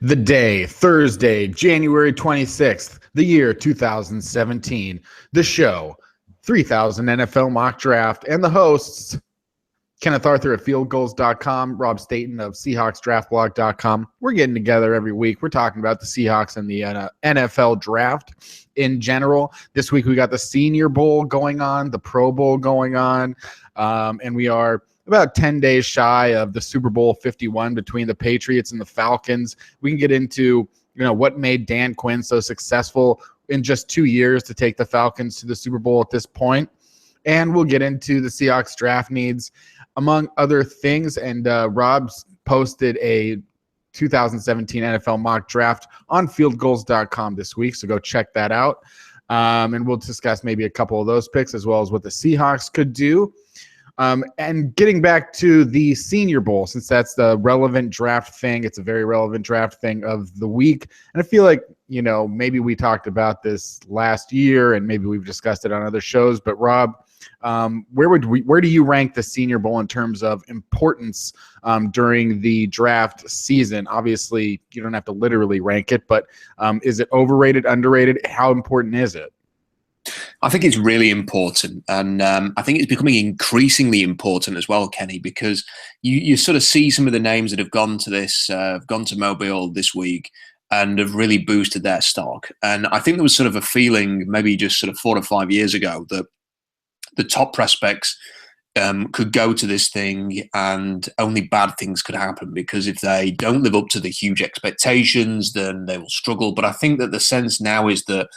The day, Thursday, January 26th, the year 2017. The show, 3000 NFL Mock Draft, and the hosts, Kenneth Arthur at fieldgoals.com, Rob Staten of SeahawksDraftBlog.com. We're getting together every week. We're talking about the Seahawks and the NFL draft in general. This week we got the Senior Bowl going on, the Pro Bowl going on, and we are about 10 days shy of the Super Bowl 51 between the Patriots and the Falcons. We can get into, what made Dan Quinn so successful in just 2 years to take the Falcons to the Super Bowl at this point. And we'll get into the Seahawks draft needs, among other things. And Rob's posted a 2017 NFL mock draft on fieldgoals.com this week, so go check that out. And we'll discuss maybe a couple of those picks as well as what the Seahawks could do. And getting back to the Senior Bowl, since that's the relevant draft thing, it's a very relevant draft thing of the week. And I feel like, maybe we talked about this last year and maybe we've discussed it on other shows. But Rob, where do you rank the Senior Bowl in terms of importance during the draft season? Obviously, you don't have to literally rank it, but is it overrated, underrated? How important is it? I think it's really important, and I think it's becoming increasingly important as well, Kenny, because you sort of see some of the names that have gone to Mobile this week and have really boosted their stock. And I think there was sort of a feeling maybe just sort of 4 or 5 years ago that the top prospects could go to this thing and only bad things could happen, because if they don't live up to the huge expectations, then they will struggle. But I think that the sense now is that,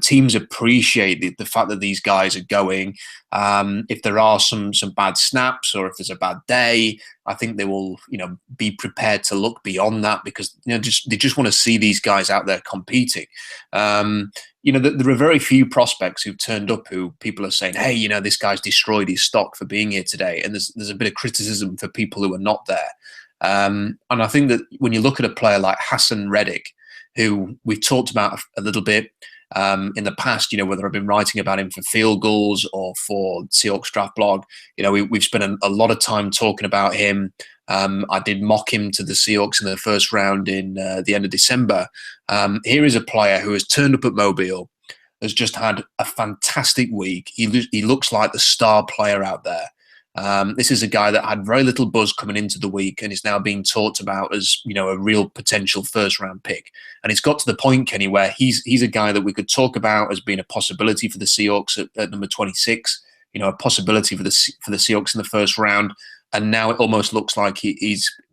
teams appreciate the fact that these guys are going. If there are some bad snaps or if there's a bad day, I think they will, be prepared to look beyond that, because, they just want to see these guys out there competing. There are very few prospects who've turned up who people are saying, hey, this guy's destroyed his stock for being here today. And there's a bit of criticism for people who are not there. And I think that when you look at a player like Hassan Reddick, who we've talked about a little bit in the past, whether I've been writing about him for Field Goals or for Seahawks Draft Blog, we've spent a lot of time talking about him. I did mock him to the Seahawks in the first round in the end of December. Here is a player who has turned up at Mobile, has just had a fantastic week. He looks like the star player out there. This is a guy that had very little buzz coming into the week and is now being talked about as, a real potential first-round pick. And it's got to the point, Kenny, where he's a guy that we could talk about as being a possibility for the Seahawks at number 26, a possibility for the Seahawks in the first round. And now it almost looks like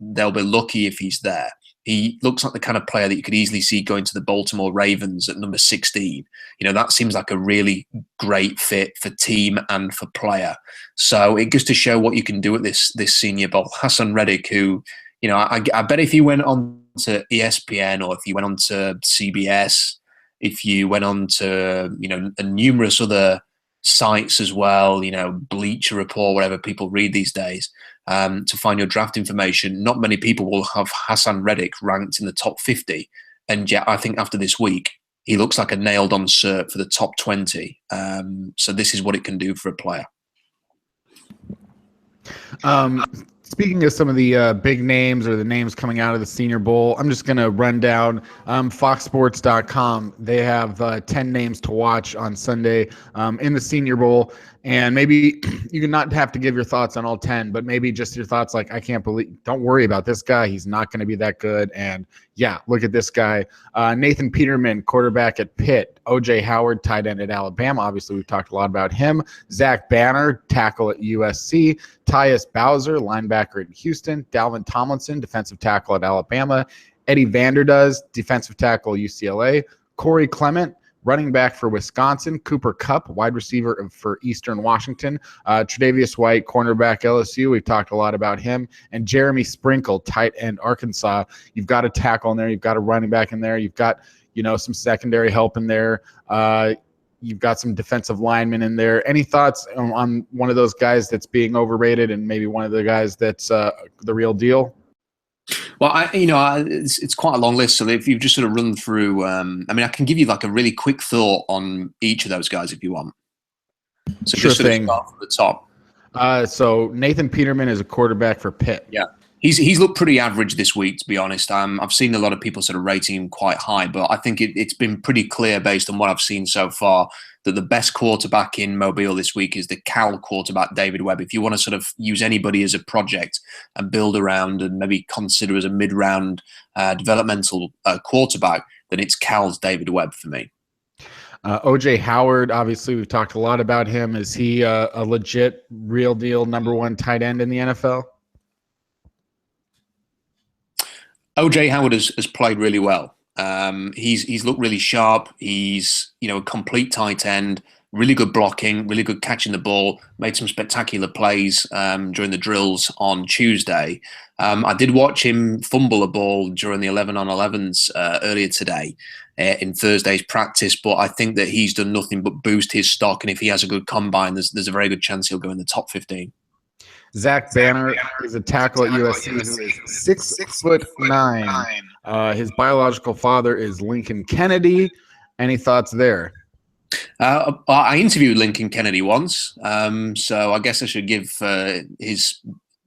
they'll be lucky if he's there. He looks like the kind of player that you could easily see going to the Baltimore Ravens at number 16. That seems like a really great fit for team and for player. So it goes to show what you can do at this Senior Bowl. Hassan Reddick, who, I bet if you went on to ESPN or if you went on to CBS, if you went on to, numerous other sites as well, Bleacher Report, whatever people read these days, to find your draft information, not many people will have Hassan Reddick ranked in the top 50. And yet I think after this week, he looks like a nailed-on cert for the top 20. So this is what it can do for a player. Speaking of some of the big names or the names coming out of the Senior Bowl, I'm just going to run down foxsports.com. They have 10 names to watch on Sunday in the Senior Bowl. And maybe you can not have to give your thoughts on all 10, but maybe just your thoughts like, don't worry about this guy. He's not going to be that good. And yeah, look at this guy. Nathan Peterman, quarterback at Pitt. O.J. Howard, tight end at Alabama. Obviously, we've talked a lot about him. Zach Banner, tackle at USC. Tyus Bowser, linebacker at Houston. Dalvin Tomlinson, defensive tackle at Alabama. Eddie Vanderdoes, defensive tackle at UCLA. Corey Clement, running back for Wisconsin. Cooper Kupp, wide receiver for Eastern Washington. Tre'Davious White, cornerback LSU. We've talked a lot about him. And Jeremy Sprinkle, tight end Arkansas. You've got a tackle in there. You've got a running back in there. You've got, some secondary help in there. You've got some defensive linemen in there. Any thoughts on one of those guys that's being overrated and maybe one of the guys that's the real deal? Well, it's quite a long list. So if you've just sort of run through, I can give you like a really quick thought on each of those guys if you want. So sure just thing. Start from the top. So Nathan Peterman is a quarterback for Pitt. Yeah. He's looked pretty average this week, to be honest. I've seen a lot of people sort of rating him quite high, but I think it's been pretty clear based on what I've seen so far that the best quarterback in Mobile this week is the Cal quarterback, David Webb. If you want to sort of use anybody as a project and build around and maybe consider as a mid-round developmental quarterback, then it's Cal's David Webb for me. OJ Howard, obviously, we've talked a lot about him. Is he a legit, real deal #1 tight end in the NFL? OJ Howard has played really well. He's looked really sharp. He's a complete tight end, really good blocking, really good catching the ball. Made some spectacular plays during the drills on Tuesday. I did watch him fumble a ball during the 11-on-11s earlier today in Thursday's practice, but I think that he's done nothing but boost his stock. And if he has a good combine, there's a very good chance he'll go in the top 15. Zach Banner is a tackle at USC who is 6'9". His biological father is Lincoln Kennedy. Any thoughts there? I interviewed Lincoln Kennedy once, so I guess I should give his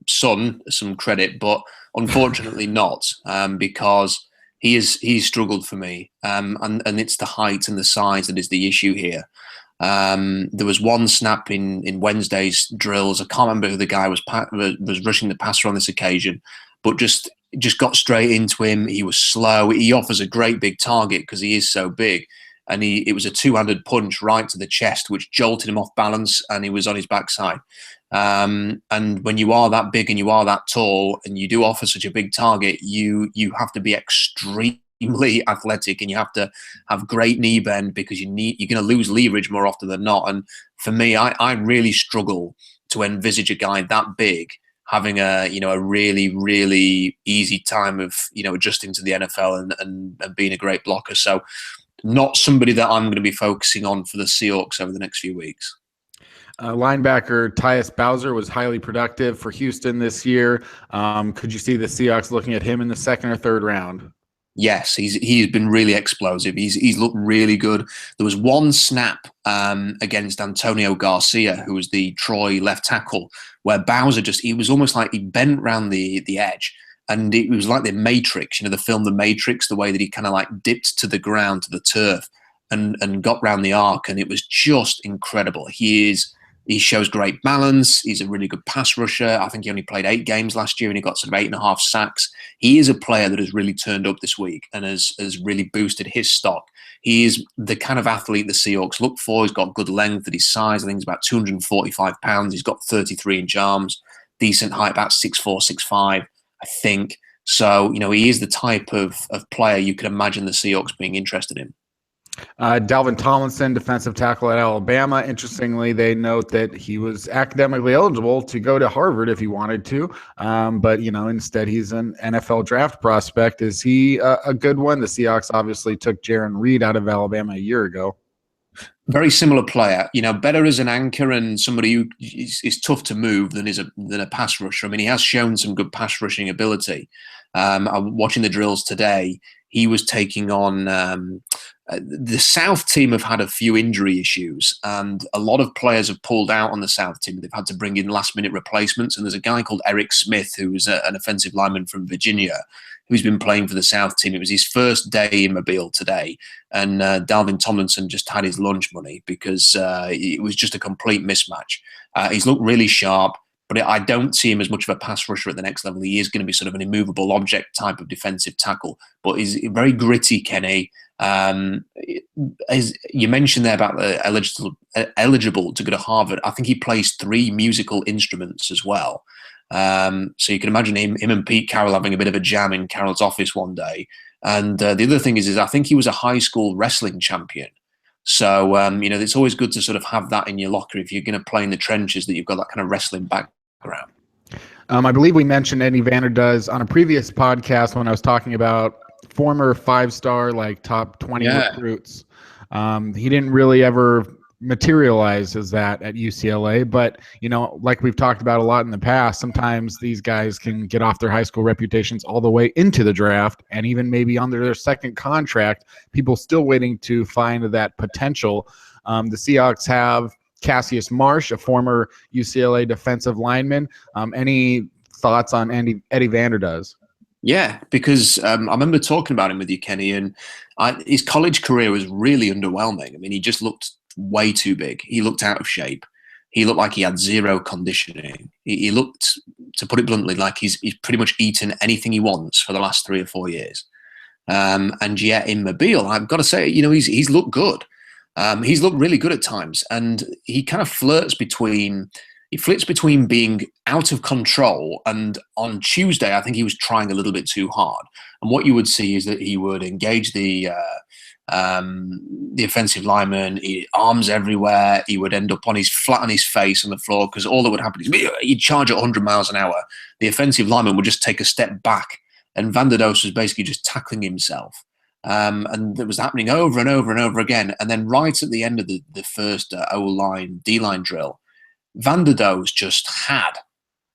son some credit, but unfortunately not, because he's struggled for me, and it's the height and the size that is the issue here. There was one snap in Wednesday's drills. I can't remember who the guy was rushing the passer on this occasion, but just got straight into him. He was slow. He offers a great big target because he is so big. And it was a two-handed punch right to the chest, which jolted him off balance, and he was on his backside. And when you are that big and you are that tall and you do offer such a big target, you have to be extremely athletic, and you have to have great knee bend because you're going to lose leverage more often than not. And for me, I really struggle to envisage a guy that big having a really, really easy time of adjusting to the NFL and being a great blocker. So not somebody that I'm going to be focusing on for the Seahawks over the next few weeks. Linebacker Tyus Bowser was highly productive for Houston this year. Could you see the Seahawks looking at him in the second or third round? Yes, he's been really explosive. He's looked really good. There was one snap against Antonio Garcia, who was the Troy left tackle, where Bowser he was almost like he bent around the edge. And it was like the Matrix, the film The Matrix, the way that he kind of like dipped to the ground, to the turf, and got round the arc. And it was just incredible. He shows great balance. He's a really good pass rusher. I think he only played 8 games last year and he got sort of 8.5 sacks. He is a player that has really turned up this week and has really boosted his stock. He is the kind of athlete the Seahawks look for. He's got good length at his size. I think he's about 245 pounds. He's got 33-inch arms, decent height, about 6'4", 6'5". I think so. He is the type of player you could imagine the Seahawks being interested in. Dalvin Tomlinson, defensive tackle at Alabama. Interestingly, they note that he was academically eligible to go to Harvard if he wanted to, but instead he's an NFL draft prospect. Is he a good one? The Seahawks obviously took Jaron Reed out of Alabama a year ago. Very similar player, better as an anchor and somebody who is tough to move than a pass rusher. I mean, he has shown some good pass rushing ability. I'm watching the drills today. He was taking on the South team have had a few injury issues, and a lot of players have pulled out on the South team. They've had to bring in last-minute replacements, and there's a guy called Eric Smith, who was an offensive lineman from Virginia, who's been playing for the South team. It was his first day in Mobile today, and Dalvin Tomlinson just had his lunch money because it was just a complete mismatch. He's looked really sharp, but I don't see him as much of a pass rusher at the next level. He is going to be sort of an immovable object type of defensive tackle, but he's very gritty, Kenny. As you mentioned there about the eligible to go to Harvard, I think he plays 3 musical instruments as well. So you can imagine him and Pete Carroll having a bit of a jam in Carroll's office one day. And the other thing is I think he was a high school wrestling champion. So, it's always good to sort of have that in your locker if you're going to play in the trenches, that you've got that kind of wrestling background. I believe we mentioned Eddie Vanderdoes on a previous podcast when I was talking about former 5-star, like top 20 recruits. He didn't really ever materialize as that at UCLA, but like we've talked about a lot in the past, sometimes these guys can get off their high school reputations all the way into the draft, and even maybe under their second contract, people still waiting to find that potential. The Seahawks have Cassius Marsh, a former UCLA defensive lineman. Any thoughts on Eddie Vanderdoes. Yeah, because I remember talking about him with you, Kenny, and his college career was really underwhelming. I mean, he just looked way too big. He looked out of shape. He looked like he had zero conditioning. He looked, to put it bluntly, like he's pretty much eaten anything he wants for the last 3 or 4 years. And yet in Mobile, I've got to say, he's looked good. He's looked really good at times, and he kind of flits between being out of control, and on Tuesday, I think he was trying a little bit too hard. And what you would see is that he would engage the offensive lineman, arms everywhere. He would end up flat on his face on the floor, because all that would happen is he'd charge at 100 miles an hour. The offensive lineman would just take a step back, and Vanderdoes was basically just tackling himself. And it was happening over and over and over again. And then right at the end of the first O-line, D-line drill, Vanderdoes just had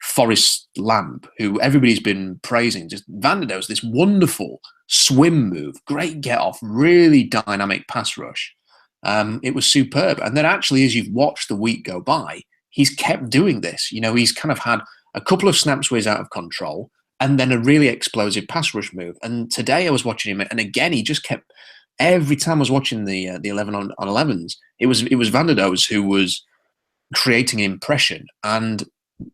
Forrest Lamp, who everybody's been praising. Just Vanderdoes, this wonderful swim move, great get off, really dynamic pass rush. It was superb. And then actually, as you've watched the week go by, he's kept doing this. He's kind of had a couple of snaps where he's out of control, and then a really explosive pass rush move. And today I was watching him, and again, he just kept, every time I was watching the 11 on 11s, it was Vanderdoes who was creating impression. And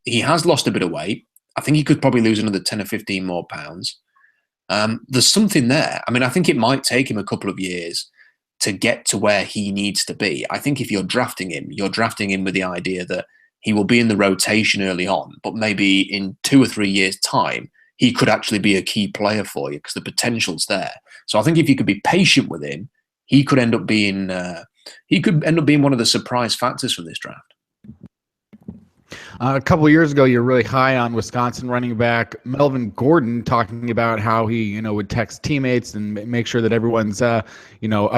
he has lost a bit of weight. I think he could probably lose another 10 or 15 more pounds. There's something there. I mean, I think it might take him a couple of years to get to where he needs to be. I think if you're drafting him with the idea that he will be in the rotation early on, but maybe in 2 or 3 years' time, he could actually be a key player for you, because the potential's there. So I think if you could be patient with him, he could end up being one of the surprise factors from this draft. A couple of years ago, you're really high on Wisconsin running back Melvin Gordon, talking about how he, would text teammates and make sure that everyone's, up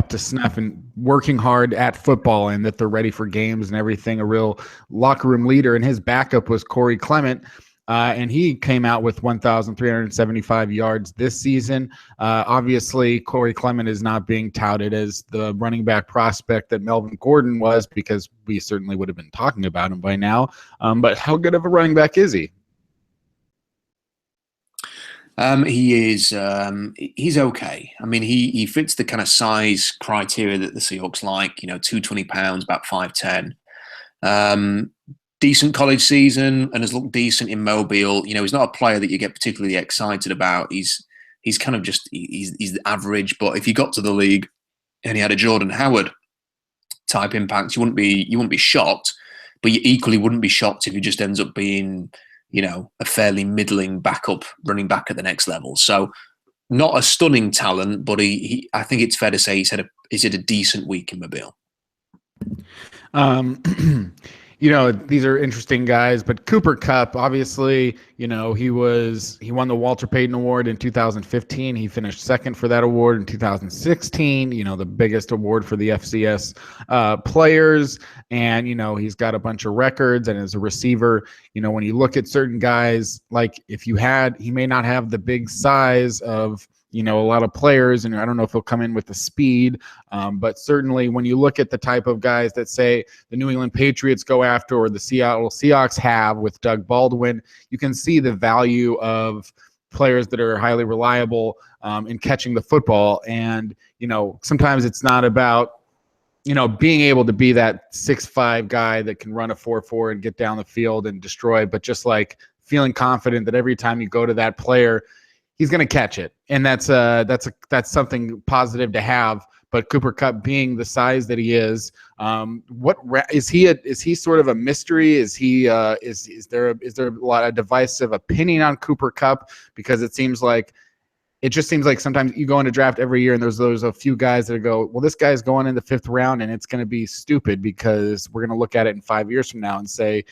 to snuff and working hard at football, and that they're ready for games and everything. A real locker room leader. And his backup was Corey Clement. And he came out with 1,375 yards this season. Obviously, Corey Clement is not being touted as the running back prospect that Melvin Gordon was, because we certainly would have been talking about him by now. But how good of a running back is he? He is. He's okay. I mean, he fits the kind of size criteria that the Seahawks like. 220 pounds, about 5'10". Decent college season, and has looked decent in Mobile. He's not a player that you get particularly excited about. He's kind of just he's average. But if you got to the league and he had a Jordan Howard type impact, you wouldn't be shocked. But you equally wouldn't be shocked if he just ends up being, a fairly middling backup running back at the next level. So not a stunning talent, but I think it's fair to say he's had a decent week in Mobile. These are interesting guys, but Cooper Kupp, obviously, he won the Walter Payton Award in 2015. He finished second for that award in 2016, the biggest award for the FCS players. And, he's got a bunch of records, and as a receiver, when you look at certain guys, like he may not have the big size of, a lot of players, and I don't know if he'll come in with the speed, but certainly when you look at the type of guys that, say, the New England Patriots go after, or the Seattle Seahawks have with Doug Baldwin, you can see the value of players that are highly reliable in catching the football. And, sometimes it's not about, being able to be that 6'5" guy that can run a 4.4 and get down the field and destroy, but just like feeling confident that every time you go to that player, he's going to catch it. And that's something positive to have. But Cooper Kupp, being the size that he is, is he sort of a mystery? Is he is there a lot of divisive opinion on Cooper Kupp? Because it just seems like sometimes you go into draft every year, and there's a few guys that go, well, this guy's going in the 5th round, and it's going to be stupid because we're going to look at it in 5 years from now and say,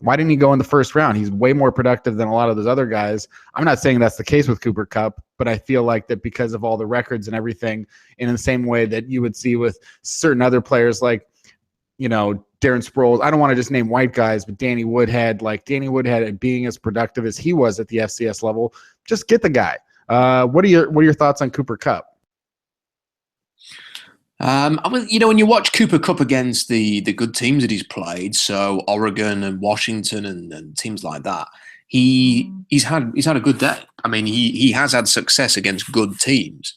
why didn't he go in the 1st round? He's way more productive than a lot of those other guys. I'm not saying that's the case with Cooper Kupp, but I feel like that because of all the records and everything, in the same way that you would see with certain other players like, Darren Sproles. I don't want to just name white guys, but Danny Woodhead, being as productive as he was at the FCS level, just get the guy. What are your thoughts on Cooper Kupp? When you watch Cooper Kupp against the good teams that he's played, so Oregon and Washington and teams like that, he's had a good day. I mean, he has had success against good teams,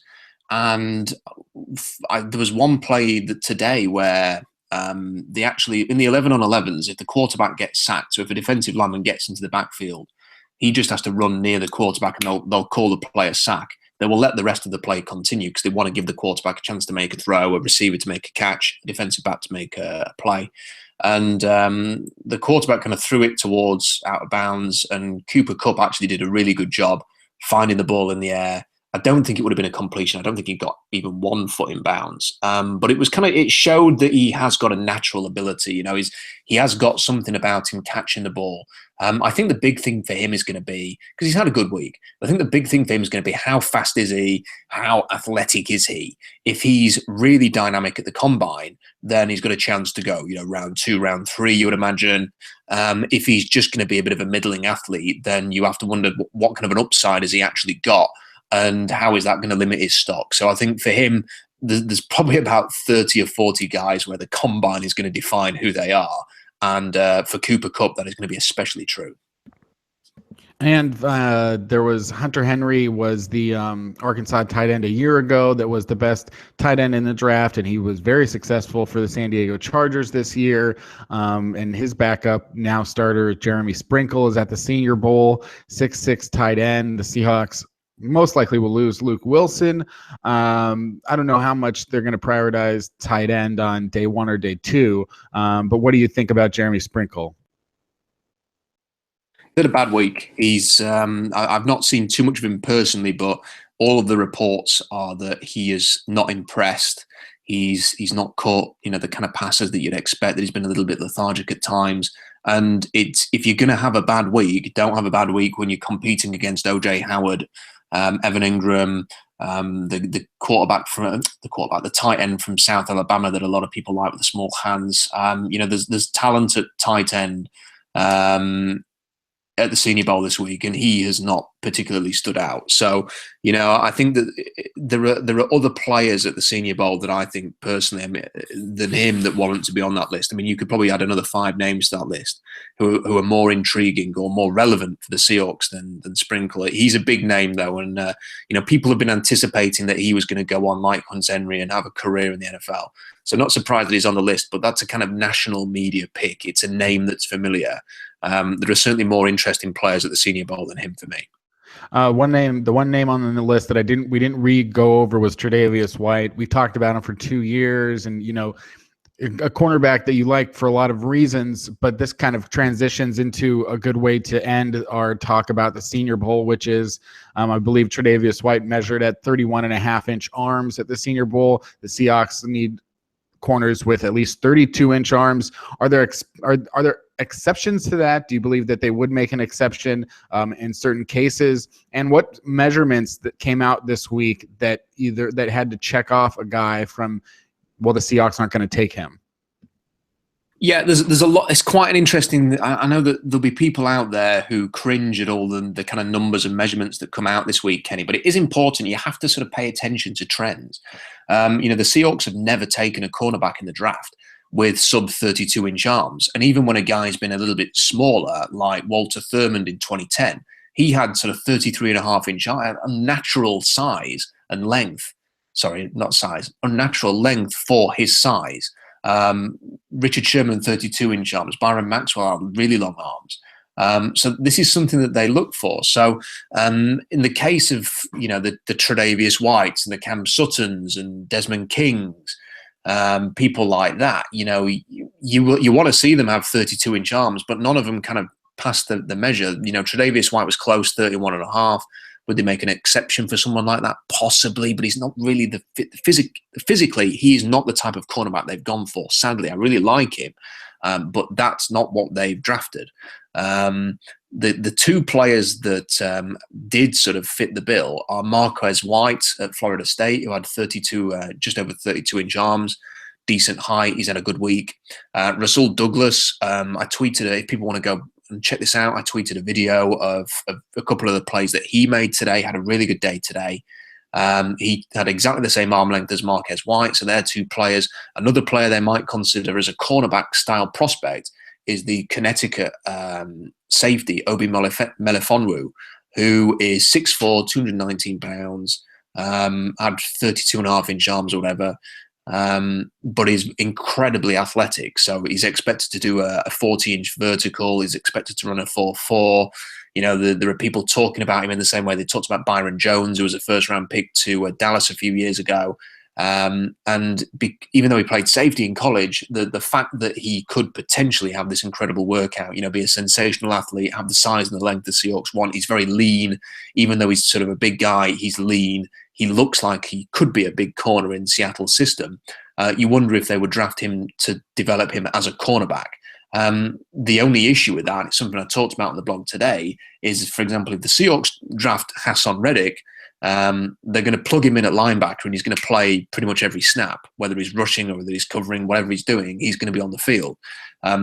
and there was one play today where they actually, in the 11 on 11s, if the quarterback gets sacked, so if a defensive lineman gets into the backfield, he just has to run near the quarterback, and they'll call the play a sack. They will let the rest of the play continue because they want to give the quarterback a chance to make a throw, a receiver to make a catch, a defensive back to make a play. And the quarterback kind of threw it towards out of bounds, and Cooper Kupp actually did a really good job finding the ball in the air. I don't think it would have been a completion. I don't think he got even 1 foot in bounds. But it showed that he has got a natural ability. You know, he has got something about him catching the ball. I think the big thing for him is going to be, because he's had a good week, I think the big thing for him is going to be how fast is he? How athletic is he? If he's really dynamic at the combine, then he's got a chance to go, round 2, round 3, you would imagine. If he's just going to be a bit of a middling athlete, then you have to wonder what kind of an upside has he actually got? And how is that going to limit his stock? So I think for him, there's probably about 30 or 40 guys where the combine is going to define who they are. And for Cooper Kupp, that is going to be especially true. And there was Hunter Henry was the Arkansas tight end a year ago that was the best tight end in the draft, and he was very successful for the San Diego Chargers this year. And his backup, now starter, Jeremy Sprinkle, is at the Senior Bowl, 6'6" tight end. The Seahawks most likely will lose Luke Wilson. I don't know how much they're going to prioritize tight end on day 1 or day 2. But what do you think about Jeremy Sprinkle? He had a bad week. He's I've not seen too much of him personally, but all of the reports are that he is not impressed. He's not caught, the kind of passes that you'd expect, that he's been a little bit lethargic at times. And if you're going to have a bad week, don't have a bad week when you're competing against OJ Howard, Evan Ingram, the tight end from South Alabama that a lot of people like with the small hands. There's talent at tight end at the Senior Bowl this week, and he has not particularly stood out. So, I think that there are other players at the Senior Bowl that I think personally than him that warrant to be on that list. I mean, you could probably add another 5 names to that list who are more intriguing or more relevant for the Seahawks than Sprinkle. He's a big name though, and people have been anticipating that he was going to go on like Hunter Henry and have a career in the NFL. So not surprised that he's on the list, but that's a kind of national media pick. It's a name that's familiar. There are certainly more interesting players at the Senior Bowl than him for me. The one name on the list that we didn't go over was Tre'Davious White. We talked about him for 2 years, and a cornerback that you like for a lot of reasons, but this kind of transitions into a good way to end our talk about the Senior Bowl, which is, I believe Tre'Davious White measured at 31.5-inch arms at the Senior Bowl. The Seahawks need corners with at least 32-inch arms. Are there exceptions to that? Do you believe that they would make an exception in certain cases? And what measurements that came out this week that had to check off a guy from, well, the Seahawks aren't going to take him? Yeah, there's a lot. It's quite an interesting. I know that there'll be people out there who cringe at all the kind of numbers and measurements that come out this week, Kenny. But it is important. You have to sort of pay attention to trends. The Seahawks have never taken a cornerback in the draft with sub 32-inch arms, and even when a guy's been a little bit smaller, like Walter Thurmond in 2010, he had sort of 33.5-inch unnatural size and length. Sorry, not size, unnatural length for his size. Richard Sherman, 32-inch arms. Byron Maxwell, really long arms. So this is something that they look for. So in the case of the Tre'Davious Whites and the Cam Suttons and Desmond Kings, people like that, you want to see them have 32-inch arms, but none of them kind of pass the measure. Tre'Davious White was close, 31.5. Would they make an exception for someone like that? Possibly, but he's not really physically, he is not the type of cornerback they've gone for. Sadly, I really like him, but that's not what they've drafted. The 2 players that did sort of fit the bill are Marquez White at Florida State, who had just over 32-inch arms, decent height. He's had a good week. Rasul Douglas, I tweeted it. If people want to go and check this out, I tweeted a video of a couple of the plays that he made today. Had a really good day today. He had exactly the same arm length as Marquez White, so they're 2 players. Another player they might consider as a cornerback style prospect is the Connecticut safety, Obi Melifonwu, who is 6'4", 219 pounds, had 32.5-inch arms or whatever, but is incredibly athletic. So he's expected to do a 40-inch vertical. He's expected to run a 4.4. You know, there are people talking about him in the same way they talked about Byron Jones, who was a first-round pick to Dallas a few years ago. Even though he played safety in college, the fact that he could potentially have this incredible workout, you know, be a sensational athlete, have the size and the length the Seahawks want. He's very lean. Even though he's sort of a big guy, he's lean. He looks like he could be a big corner in Seattle's system. You wonder if they would draft him to develop him as a cornerback. The only issue with that, it's something I talked about on the blog today, is, for example, if the Seahawks draft Hassan Reddick, they're going to plug him in at linebacker and he's going to play pretty much every snap, whether he's rushing or whether he's covering, whatever he's doing, he's going to be on the field.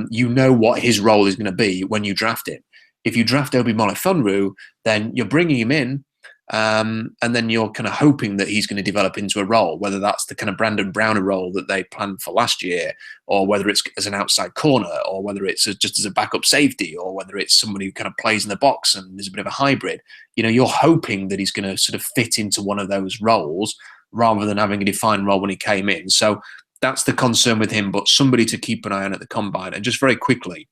You know what his role is going to be when you draft him. If you draft Obi Melifonwu, then you're bringing him in, and then you're kind of hoping that he's going to develop into a role, whether that's the kind of Brandon Browner role that they planned for last year, or whether it's as an outside corner, or whether it's just as a backup safety, or whether it's somebody who kind of plays in the box and is a bit of a hybrid. You know, you're hoping that he's going to sort of fit into one of those roles rather than having a defined role when he came in. So that's the concern with him, but somebody to keep an eye on at the combine. And just very quickly,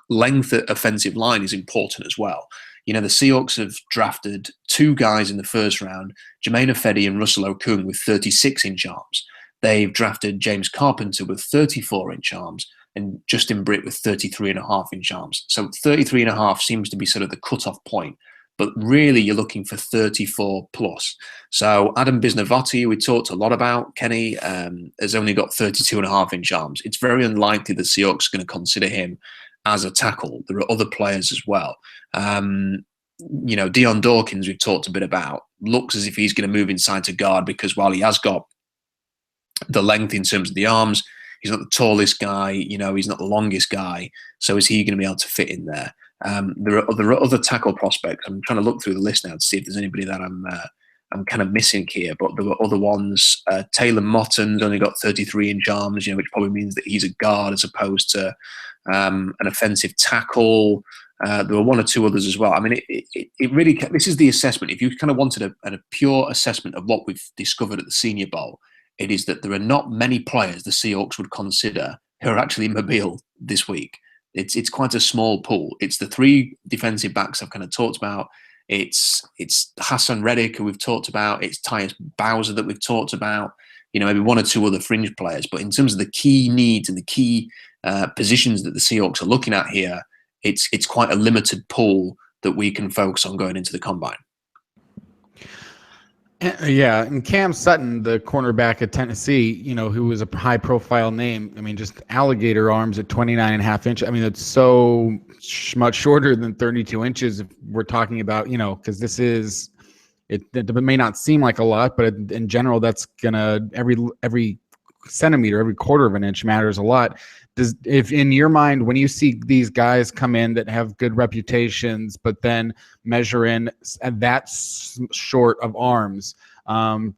length at offensive line is important as well. You know, the Seahawks have drafted two guys in the first round, Jermaine Ifedi and Russell Okung, with 36-inch arms. They've drafted James Carpenter with 34-inch arms and Justin Britt with 33.5-inch arms. So 33.5 seems to be sort of the cutoff point, but really you're looking for 34 plus. So Adam Bisnavati, we talked a lot about, Kenny, has only got 32.5-inch arms. It's very unlikely the Seahawks are going to consider him as a tackle. There are other players as well. You know, Dion Dawkins, we've talked a bit about, looks as if he's going to move inside to guard, because while he has got the length in terms of the arms, he's not the tallest guy, you know, he's not the longest guy. So is he going to be able to fit in there? There are other tackle prospects. I'm trying to look through the list now to see if there's anybody that I'm kind of missing here, but there were other ones. Taylor Motton's only got 33-inch arms, you know, which probably means that he's a guard as opposed to an offensive tackle. There were one or two others as well. I mean, it really, this is the assessment. If you kind of wanted a pure assessment of what we've discovered at the Senior Bowl, it is that there are not many players the Seahawks would consider who are actually in Mobile this week. It's quite a small pool. It's the three defensive backs I've kind of talked about. It's Hassan Reddick, who we've talked about. It's Tyus Bowser that we've talked about. You know, maybe one or two other fringe players. But in terms of the key needs and the key positions that the Seahawks are looking at here, it's quite a limited pool that we can focus on going into the combine. Yeah, and Cam Sutton, the cornerback at Tennessee, you know, who was a high-profile name. I mean, just alligator arms at 29.5 inches. I mean, it's so much shorter than 32 inches if we're talking about, you know, because this is it may not seem like a lot, but in general, that's gonna every centimeter, every quarter of an inch matters a lot. If in your mind, when you see these guys come in that have good reputations, but then measure in at that short of arms, can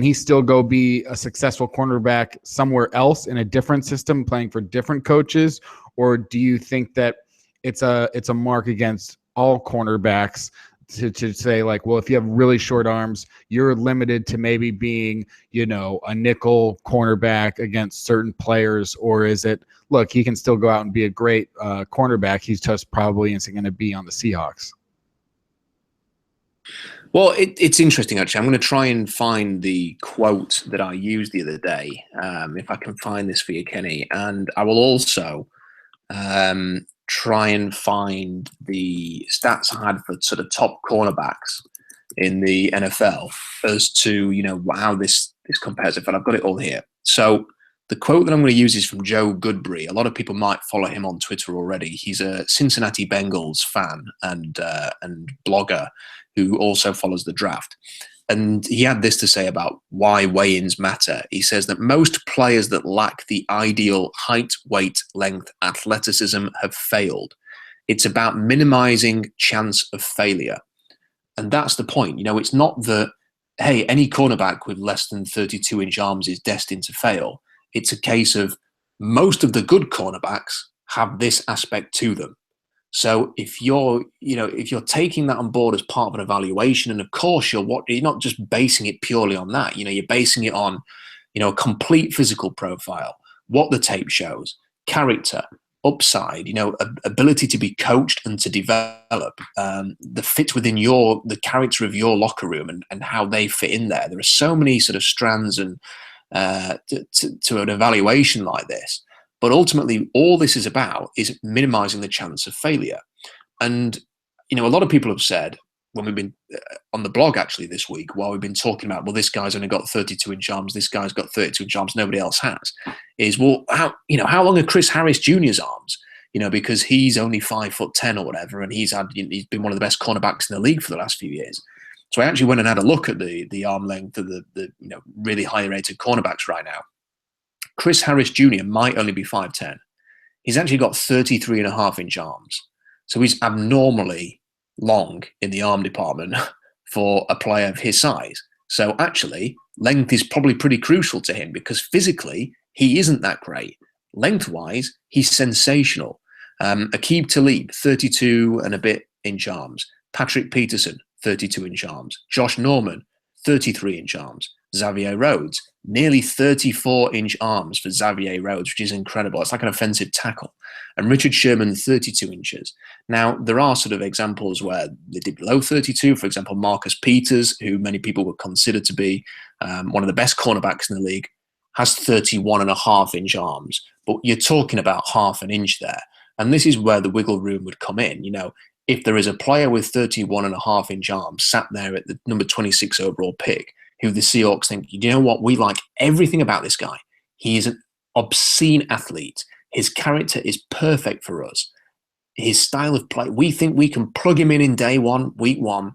he still go be a successful cornerback somewhere else in a different system, playing for different coaches, or do you think that it's a mark against all cornerbacks to say, like, well, if you have really short arms, you're limited to maybe being, you know, a nickel cornerback against certain players? Or is it, look, he can still go out and be a great cornerback, he's just probably isn't going to be on the Seahawks? Well, it's interesting, actually. I'm going to try and find the quote that I used the other day, if I can find this for you, Kenny. And I will also try and find the stats I had for sort of top cornerbacks in the NFL as to, you know, how this compares. But I've got it all here. So the quote that I'm going to use is from Joe Goodbury. A lot of people might follow him on Twitter already. He's a Cincinnati Bengals fan and blogger who also follows the draft. And he had this to say about why weigh-ins matter. He says that most players that lack the ideal height, weight, length, athleticism have failed. It's about minimizing chance of failure. And that's the point. You know, it's not that, hey, any cornerback with less than 32-inch arms is destined to fail. It's a case of most of the good cornerbacks have this aspect to them. So if you're taking that on board as part of an evaluation, and of course you're not just basing it purely on that, you're basing it on, a complete physical profile, what the tape shows, character, upside, ability to be coached and to develop, the fit within the character of your locker room and how they fit in there. There are so many sort of strands and to an evaluation like this. But ultimately, all this is about is minimizing the chance of failure. And, a lot of people have said, when we've been on the blog actually this week, while we've been talking about, well, this guy's only got 32-inch arms, this guy's got 32-inch arms, nobody else has, is, well, how long are Chris Harris Jr.'s arms? Because he's only 5'10" or whatever, and he's been one of the best cornerbacks in the league for the last few years. So I actually went and had a look at the arm length of the really high rated cornerbacks right now. Chris Harris Jr. might only be 5'10". He's actually got 33.5-inch arms. So he's abnormally long in the arm department for a player of his size. So actually, length is probably pretty crucial to him because physically, he isn't that great. Lengthwise, he's sensational. Aqib Talib, 32 and a bit inch arms. Patrick Peterson, 32-inch arms. Josh Norman, 33-inch arms. Xavier Rhodes, nearly 34-inch arms for Xavier Rhodes, which is incredible. It's like an offensive tackle. And Richard Sherman, 32 inches. Now, there are sort of examples where they did below 32. For example, Marcus Peters, who many people would consider to be one of the best cornerbacks in the league, has 31.5-inch arms. But you're talking about half an inch there. And this is where the wiggle room would come in. If there is a player with 31.5-inch arms sat there at the number 26 overall pick, who the Seahawks think, you know what, we like everything about this guy. He is an obscene athlete. His character is perfect for us. His style of play, we think we can plug him in day one, week 1,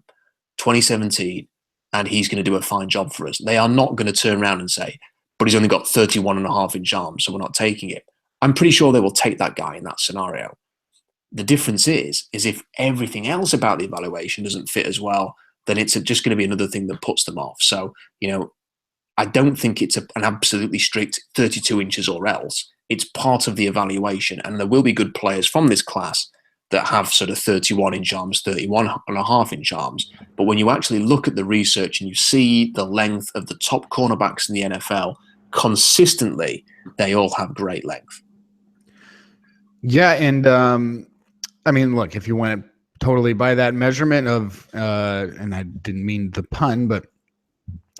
2017, and he's going to do a fine job for us. They are not going to turn around and say, but he's only got 31.5-inch arms, so we're not taking it. I'm pretty sure they will take that guy in that scenario. The difference is if everything else about the evaluation doesn't fit as well, then it's just going to be another thing that puts them off. So, I don't think it's an absolutely strict 32 inches or else. It's part of the evaluation, and there will be good players from this class that have sort of 31-inch arms, 31.5-inch arms. But when you actually look at the research and you see the length of the top cornerbacks in the NFL, consistently, they all have great length. Yeah, and I mean, look, if you went totally by that measurement of, and I didn't mean the pun, but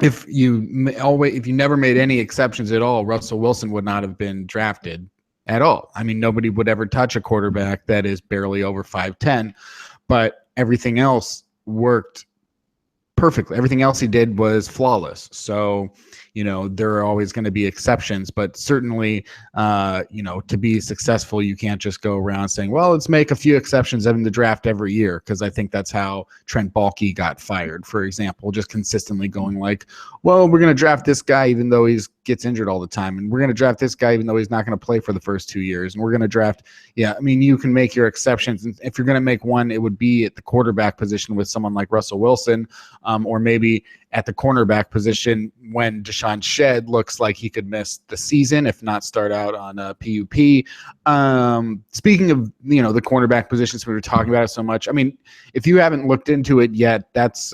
if you never made any exceptions at all, Russell Wilson would not have been drafted at all. I mean, nobody would ever touch a quarterback that is barely over 5'10", but everything else worked perfectly. Everything else he did was flawless. So, there are always going to be exceptions, but certainly, to be successful, you can't just go around saying, well, let's make a few exceptions in the draft every year. Cause I think that's how Trent Baalke got fired, for example, just consistently going like, well, we're going to draft this guy, even though he gets injured all the time. And we're going to draft this guy, even though he's not going to play for the first 2 years. And we're going to draft. Yeah. I mean, you can make your exceptions. And if you're going to make one, it would be at the quarterback position with someone like Russell Wilson, or maybe at the cornerback position when Deshaun Shedd looks like he could miss the season, if not start out on a PUP. Speaking of, the cornerback positions, we were talking about it so much. I mean, if you haven't looked into it yet, that's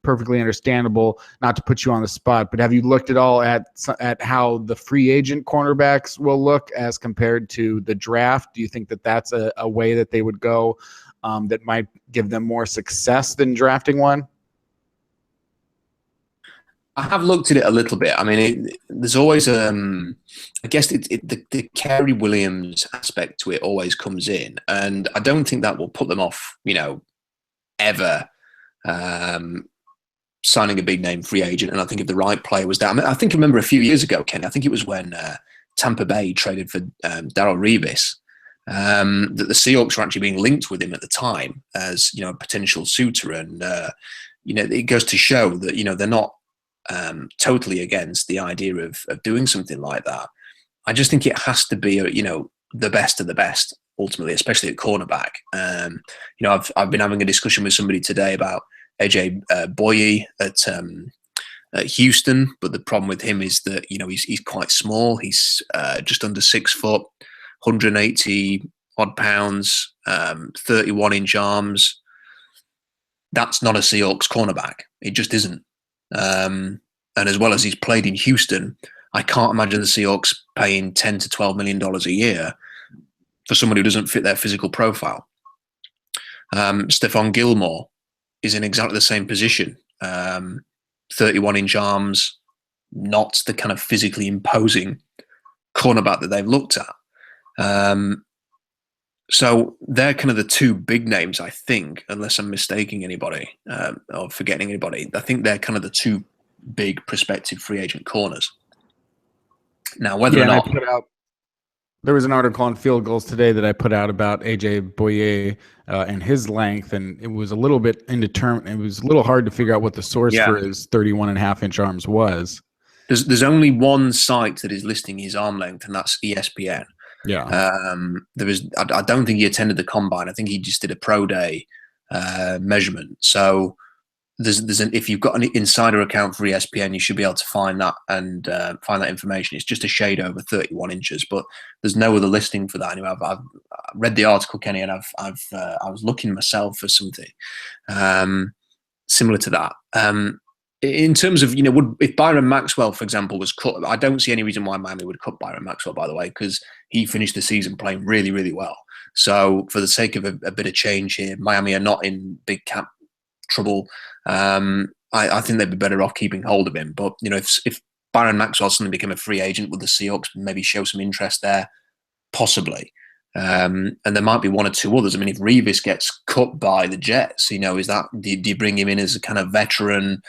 perfectly understandable, not to put you on the spot, but have you looked at all at how the free agent cornerbacks will look as compared to the draft? Do you think that that's a way that they would go that might give them more success than drafting one? I have looked at it a little bit. I mean, there's always, I guess, the Kerry Williams aspect to it always comes in, and I don't think that will put them off, ever signing a big name free agent. And I think if the right player was down, I remember a few years ago, Ken, I think it was when Tampa Bay traded for Darrelle Revis, that the Seahawks were actually being linked with him at the time as, a potential suitor. And, it goes to show that, they're not totally against the idea of doing something like that. I just think it has to be, the best of the best ultimately, especially at cornerback. I've been having a discussion with somebody today about AJ Boye at Houston, but the problem with him is that he's quite small. He's just under 6 foot. 180 odd pounds, 31-inch arms. That's not a Seahawks cornerback. It just isn't. And as well as he's played in Houston, I can't imagine the Seahawks paying $10 to $12 million a year for someone who doesn't fit their physical profile. Stephon Gilmore is in exactly the same position. 31-inch arms, not the kind of physically imposing cornerback that they've looked at. So they're kind of the two big names, I think, unless I'm mistaking anybody or forgetting anybody. I think they're kind of the two big prospective free agent corners. Now, whether or not there was an article on Field Goals today that I put out about AJ Boye and his length, and it was a little bit indeterminate. It was a little hard to figure out what the source for his 31.5-inch arms was. There's only one site that is listing his arm length, and that's ESPN. Yeah. I don't think he attended the combine. I think he just did a pro day measurement. So if you've got an insider account for ESPN, you should be able to find that and find that information. It's just a shade over 31 inches, but there's no other listing for that. Anyway, I've read the article, Kenny, and I was looking myself for something similar to that. In terms of, if Byron Maxwell, for example, was cut, I don't see any reason why Miami would cut Byron Maxwell, by the way, because he finished the season playing really, really well. So for the sake of a bit of change here, Miami are not in big cap trouble. I think they'd be better off keeping hold of him. But, if Byron Maxwell suddenly became a free agent, would the Seahawks maybe show some interest there? Possibly. And there might be one or two others. I mean, if Revis gets cut by the Jets, do you bring him in as a kind of veteran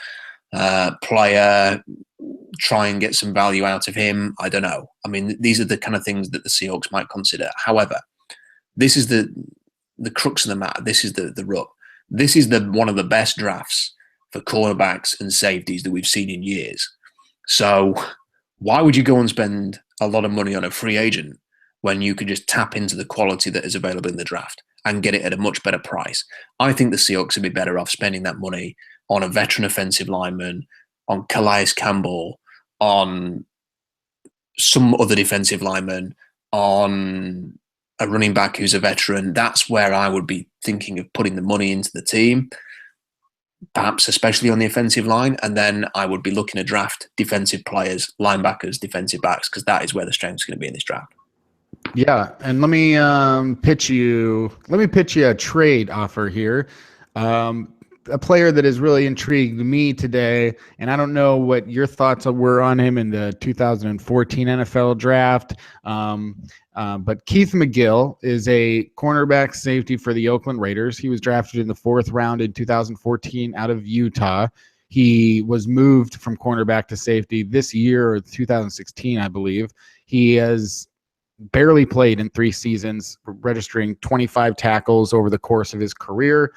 player, try and get some value out of him? I don't know. I mean, these are the kind of things that the Seahawks might consider. However, this is the crux of the matter. This is the rub. This is one of the best drafts for cornerbacks and safeties that we've seen in years. So why would you go and spend a lot of money on a free agent when you could just tap into the quality that is available in the draft and get it at a much better price? I think the Seahawks would be better off spending that money on a veteran offensive lineman, on Calais Campbell, on some other defensive lineman, on a running back who's a veteran. That's where I would be thinking of putting the money into the team, perhaps especially on the offensive line. And then I would be looking to draft defensive players, linebackers, defensive backs, because that is where the strength is going to be in this draft. Yeah, and let me pitch you a trade offer here. A player that has really intrigued me today, and I don't know what your thoughts were on him in the 2014 NFL draft, but Keith McGill is a cornerback safety for the Oakland Raiders. He was drafted in the 4th round in 2014 out of Utah. He was moved from cornerback to safety this year, or 2016, I believe. He has barely played in 3 seasons, registering 25 tackles over the course of his career.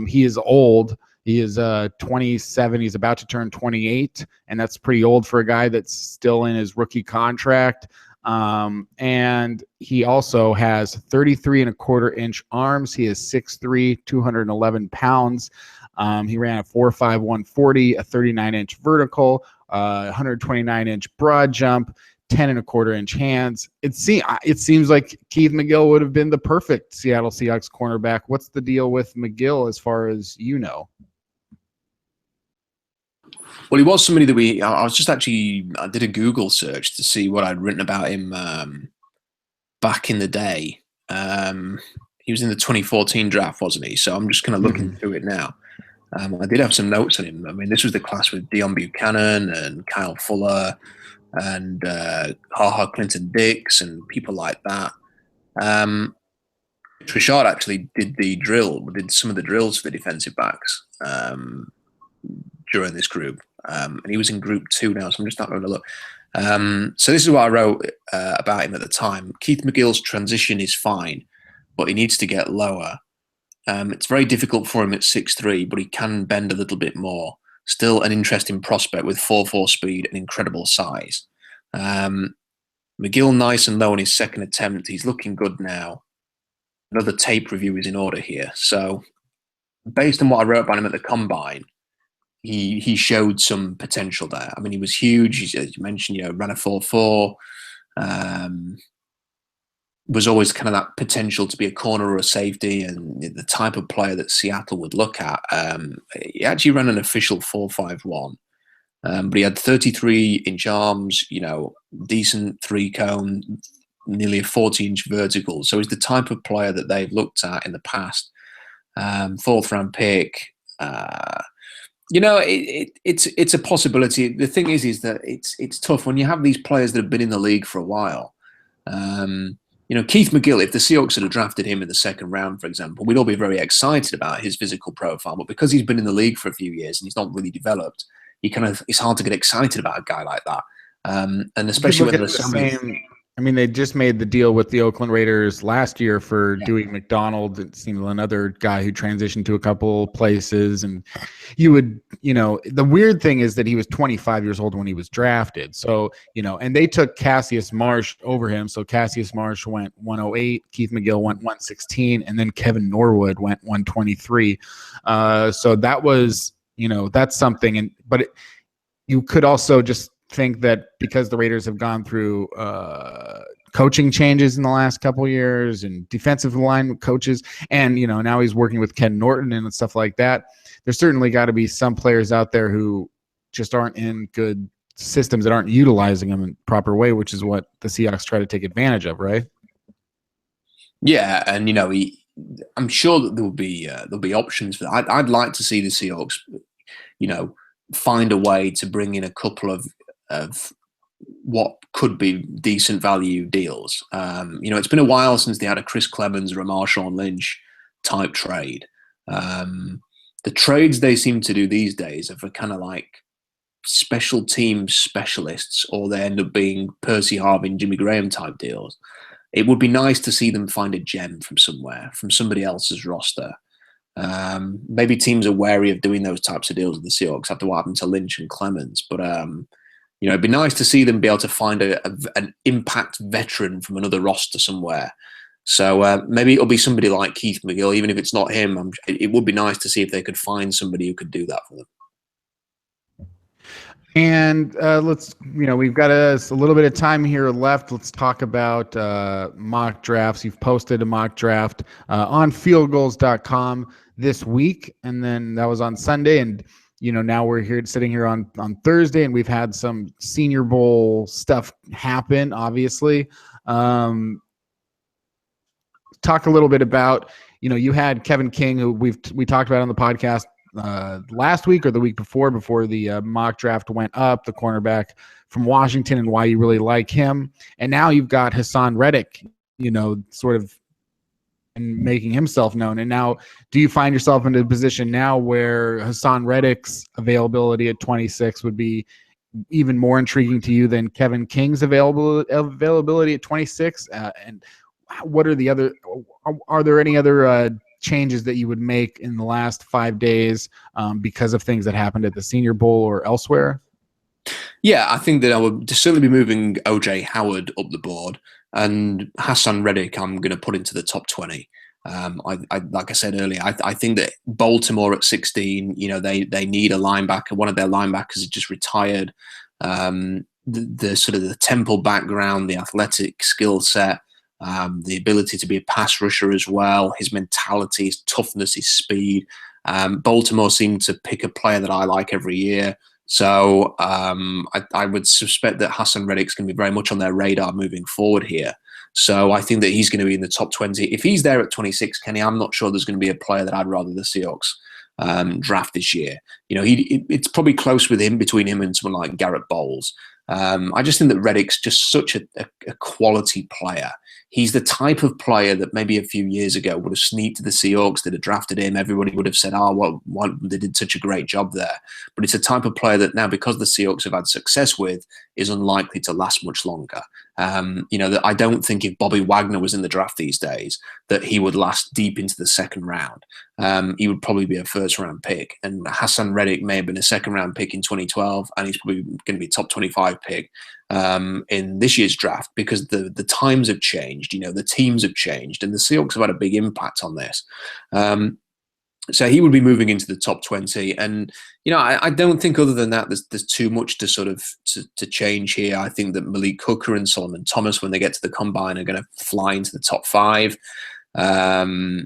He is old. He is 27. He's about to turn 28, and that's pretty old for a guy that's still in his rookie contract. And he also has 33.25-inch arms. He is 6'3", 211 pounds. He ran a 4.5 140, a 39-inch vertical, 129-inch broad jump, 10.25-inch hands. It seems like Keith McGill would have been the perfect Seattle Seahawks cornerback. What's the deal with McGill as far as you know? Well, he was somebody that I did a Google search to see what I'd written about him back in the day. He was in the 2014 draft, wasn't he? So I'm just kind of looking through it now. I did have some notes on him. I mean, this was the class with Deion Buchanan and Kyle Fuller and Ha Clinton Dix and people like that. Trishard actually did some of the drills for the defensive backs during this group. And he was in group 2 now, so I'm just not going to look. So this is what I wrote about him at the time. Keith McGill's transition is fine, but he needs to get lower. It's very difficult for him at 6'3", but he can bend a little bit more. Still an interesting prospect with 4.4 speed and incredible size. McGill nice and low on his second attempt. He's looking good now. Another tape review is in order here. So based on what I wrote about him at the combine, he showed some potential there. I mean, he was huge. As you mentioned, ran a 4.4. was always kind of that potential to be a corner or a safety, and the type of player that Seattle would look at. He actually ran an official 4.51, but he had 33-inch arms, decent three cone, nearly a 40-inch vertical. So he's the type of player that they've looked at in the past. Fourth round pick. It's a possibility. The thing is that it's tough when you have these players that have been in the league for a while. Keith McGill, if the Seahawks had drafted him in the second round, for example, we'd all be very excited about his physical profile. But because he's been in the league for a few years and he's not really developed, it's hard to get excited about a guy like that. And especially when there's so many. I mean, they just made the deal with the Oakland Raiders last year for Dewey McDonald. It seemed another guy who transitioned to a couple places. And the weird thing is that he was 25 years old when he was drafted. So, and they took Cassius Marsh over him. So Cassius Marsh went 108, Keith McGill went 116, and then Kevin Norwood went 123. So that was, that's something. But you could also just think that because the Raiders have gone through coaching changes in the last couple of years and defensive line coaches, and now he's working with Ken Norton and stuff like that, there's certainly got to be some players out there who just aren't in good systems that aren't utilizing them in the proper way, which is what the Seahawks try to take advantage of, right? Yeah, and I'm sure that there'll be options for that. I'd like to see the Seahawks, find a way to bring in a couple of what could be decent value deals. It's been a while since they had a Chris Clemens or a Marshawn Lynch type trade. The trades they seem to do these days are for kind of like special team specialists, or they end up being Percy Harvin, Jimmy Graham type deals. It would be nice to see them find a gem from somewhere, from somebody else's roster. Maybe teams are wary of doing those types of deals with the Seahawks after what happened to Lynch and Clemens, but it'd be nice to see them be able to find an impact veteran from another roster somewhere. So maybe it'll be somebody like Keith McGill, even if it's not him. It would be nice to see if they could find somebody who could do that for them. And we've got a little bit of time here left. Let's talk about mock drafts. You've posted a mock draft on fieldgoals.com this week, and then that was on Sunday. And now we're sitting here on Thursday, and we've had some Senior Bowl stuff happen, obviously. Talk a little bit about, you had Kevin King, who we talked about on the podcast last week or the week before the mock draft went up, the cornerback from Washington, and why you really like him. And now you've got Hassan Reddick, sort of and making himself known. And now, do you find yourself in a position now where Hassan Reddick's availability at 26 would be even more intriguing to you than Kevin King's availability at 26? And what are the other? Are there any other changes that you would make in the last 5 days because of things that happened at the Senior Bowl or elsewhere? Yeah, I think that I would certainly be moving OJ Howard up the board, and Hassan Reddick I'm going to put into the top 20. Like I said earlier, I think that Baltimore at 16, they need a linebacker. One of their linebackers has just retired. The sort of the Temple background, the athletic skill set, the ability to be a pass rusher as well, his mentality, his toughness, his speed. Baltimore seem to pick a player that I like every year. So I would suspect that Hassan Reddick's going to be very much on their radar moving forward here. So I think that he's going to be in the top 20. If he's there at 26, Kenny, I'm not sure there's going to be a player that I'd rather the Seahawks draft this year. It's probably close between him and someone like Garrett Bowles. I just think that Reddick's just such a quality player. He's the type of player that maybe a few years ago would have sneaked to the Seahawks, that had drafted him. Everybody would have said, they did such a great job there. But it's a type of player that now, because the Seahawks have had success with, is unlikely to last much longer. That I don't think if Bobby Wagner was in the draft these days, that he would last deep into the second round. He would probably be a first-round pick. And Hassan Reddick may have been a second-round pick in 2012, and he's probably going to be a top 25 pick in this year's draft, because the times have changed, the teams have changed, and the Seahawks have had a big impact on this. So he would be moving into the top 20. And, I don't think other than that, there's too much to sort of to change here. I think that Malik Hooker and Solomon Thomas, when they get to the combine, are going to fly into the top 5. I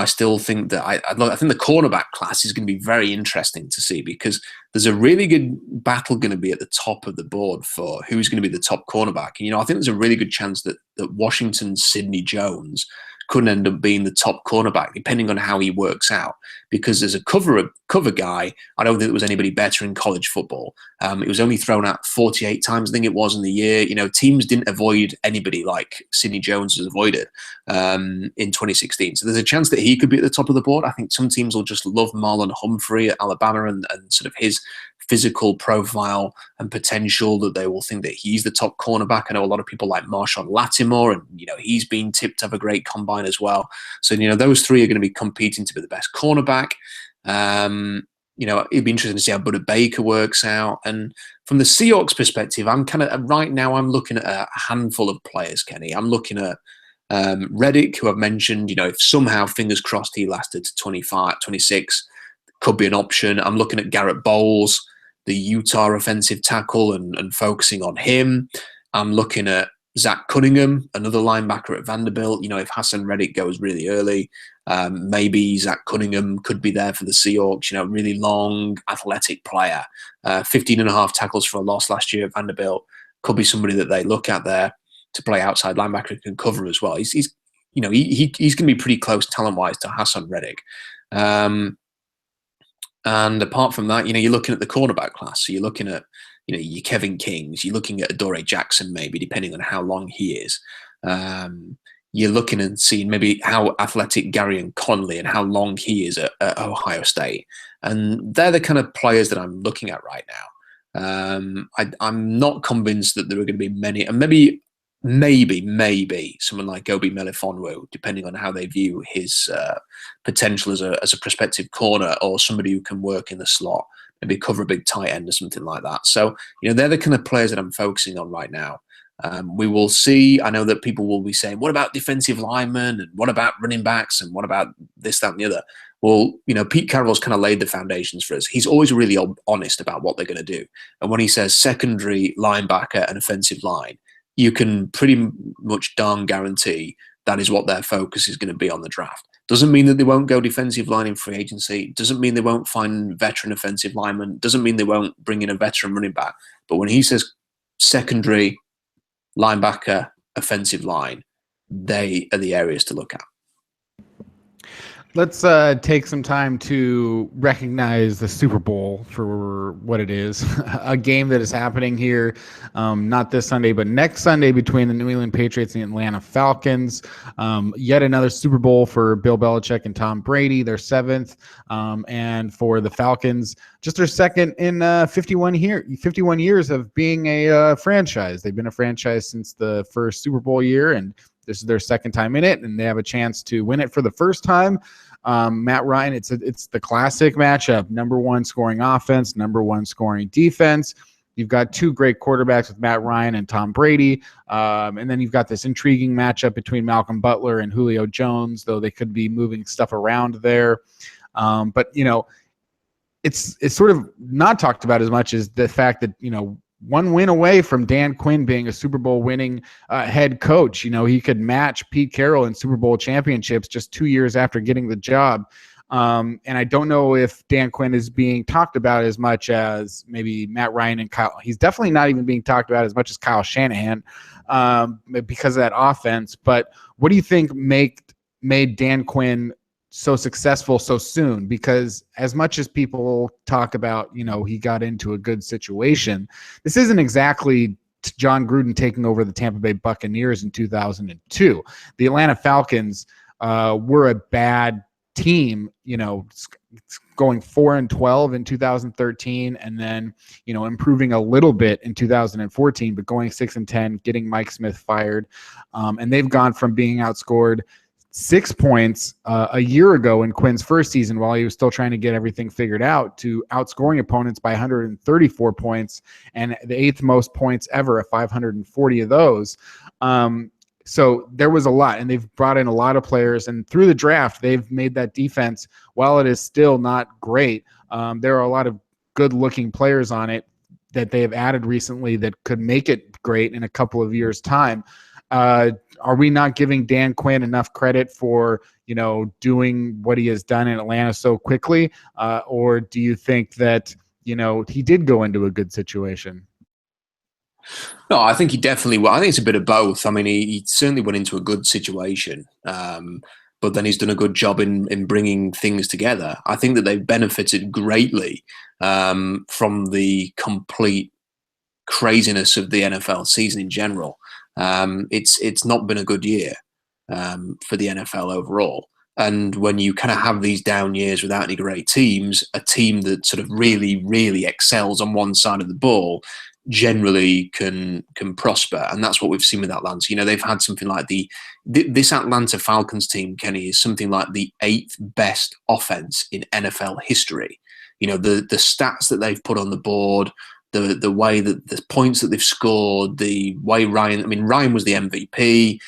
still think that I think the cornerback class is going to be very interesting to see, because there's a really good battle going to be at the top of the board for who's going to be the top cornerback. And, I think there's a really good chance that Washington's Sidney Jones could end up being the top cornerback, depending on how he works out. Because as a cover guy, I don't think there was anybody better in college football. It was only thrown out 48 times, I think it was, in the year. Teams didn't avoid anybody like Sidney Jones was avoided in 2016. So there's a chance that he could be at the top of the board. I think some teams will just love Marlon Humphrey at Alabama and sort of his physical profile and potential, that they will think that he's the top cornerback. I know a lot of people like Marshawn Lattimore, and he's been tipped to have a great combine as well. So those three are going to be competing to be the best cornerback. It'd be interesting to see how Budda Baker works out. And from the Seahawks perspective, I'm right now I'm looking at a handful of players, Kenny. I'm looking at Reddick, who I've mentioned. If somehow, fingers crossed, he lasted to 25, 26, could be an option. I'm looking at Garrett Bowles, the Utah offensive tackle, and focusing on him. I'm looking at Zach Cunningham, another linebacker at Vanderbilt. If Hassan Reddick goes really early, maybe Zach Cunningham could be there for the Seahawks. Really long, athletic player. 15 and a half tackles for a loss last year at Vanderbilt. Could be somebody that they look at there to play outside linebacker and can cover as well. He's going to be pretty close talent-wise to Hassan Reddick. And apart from that, you're looking at the cornerback class. So you're looking at, your Kevin Kings. You're looking at Adoree Jackson, maybe, depending on how long he is. You're looking and seeing maybe how athletic Garyon Conley and how long he is at Ohio State. And they're the kind of players that I'm looking at right now. I'm not convinced that there are going to be many, and maybe someone like Obi Melifonwu, depending on how they view his potential as a prospective corner, or somebody who can work in the slot, maybe cover a big tight end or something like that. So, they're the kind of players that I'm focusing on right now. We will see. I know that people will be saying, what about defensive linemen, and what about running backs, and what about this, that, and the other? Well, Pete Carroll's kind of laid the foundations for us. He's always really honest about what they're going to do. And when he says secondary, linebacker, and offensive line, you can pretty much darn guarantee that is what their focus is going to be on the draft. Doesn't mean that they won't go defensive line in free agency. Doesn't mean they won't find veteran offensive linemen. Doesn't mean they won't bring in a veteran running back. But when he says secondary, linebacker, offensive line, they are the areas to look at. Let's take some time to recognize the Super Bowl for what it is. A game that is happening here, not this Sunday, but next Sunday, between the New England Patriots and the Atlanta Falcons. Yet another Super Bowl for Bill Belichick and Tom Brady, their 7th. And for the Falcons, just their 2nd in 51 years of being a franchise. They've been a franchise since the first Super Bowl year, and this is their 2nd time in it, and they have a chance to win it for the first time. Matt Ryan, it's the classic matchup: number 1 scoring offense, number 1 scoring defense. You've got 2 great quarterbacks with Matt Ryan and Tom Brady, and then you've got this intriguing matchup between Malcolm Butler and Julio Jones, though they could be moving stuff around there. But it's sort of not talked about as much as the fact that 1 win away from Dan Quinn being a Super Bowl winning head coach. He could match Pete Carroll in Super Bowl championships just 2 years after getting the job. And I don't know if Dan Quinn is being talked about as much as maybe Matt Ryan and Kyle. He's definitely not even being talked about as much as Kyle Shanahan because of that offense. But what do you think made Dan Quinn so successful so soon? Because as much as people talk about, he got into a good situation, this isn't exactly John Gruden taking over the Tampa Bay Buccaneers in 2002. The Atlanta Falcons were a bad team, going 4-12 in 2013, and then, improving a little bit in 2014, but going 6-10, getting Mike Smith fired. And they've gone from being outscored 6 points a year ago in Quinn's first season, while he was still trying to get everything figured out, to outscoring opponents by 134 points, and the 8th most points ever at 540 of those. So there was a lot, and they've brought in a lot of players, and through the draft, they've made that defense, while it is still not great, there are a lot of good-looking players on it that they have added recently that could make it great in a couple of years' time. Are we not giving Dan Quinn enough credit for, doing what he has done in Atlanta so quickly? Or do you think that, he did go into a good situation? No, I think he definitely will. I think it's a bit of both. I mean, he certainly went into a good situation, but then he's done a good job in bringing things together. I think that they've benefited greatly from the complete craziness of the NFL season in general. It's not been a good year for the NFL overall. And when you kind of have these down years without any great teams, a team that sort of really, really excels on one side of the ball generally can prosper, and that's what we've seen with Atlanta. They've had something like this Atlanta Falcons team, Kenny, is something like the 8th best offense in NFL history. The stats that they've put on the board, the way that the points that they've scored, the way Ryan was the MVP.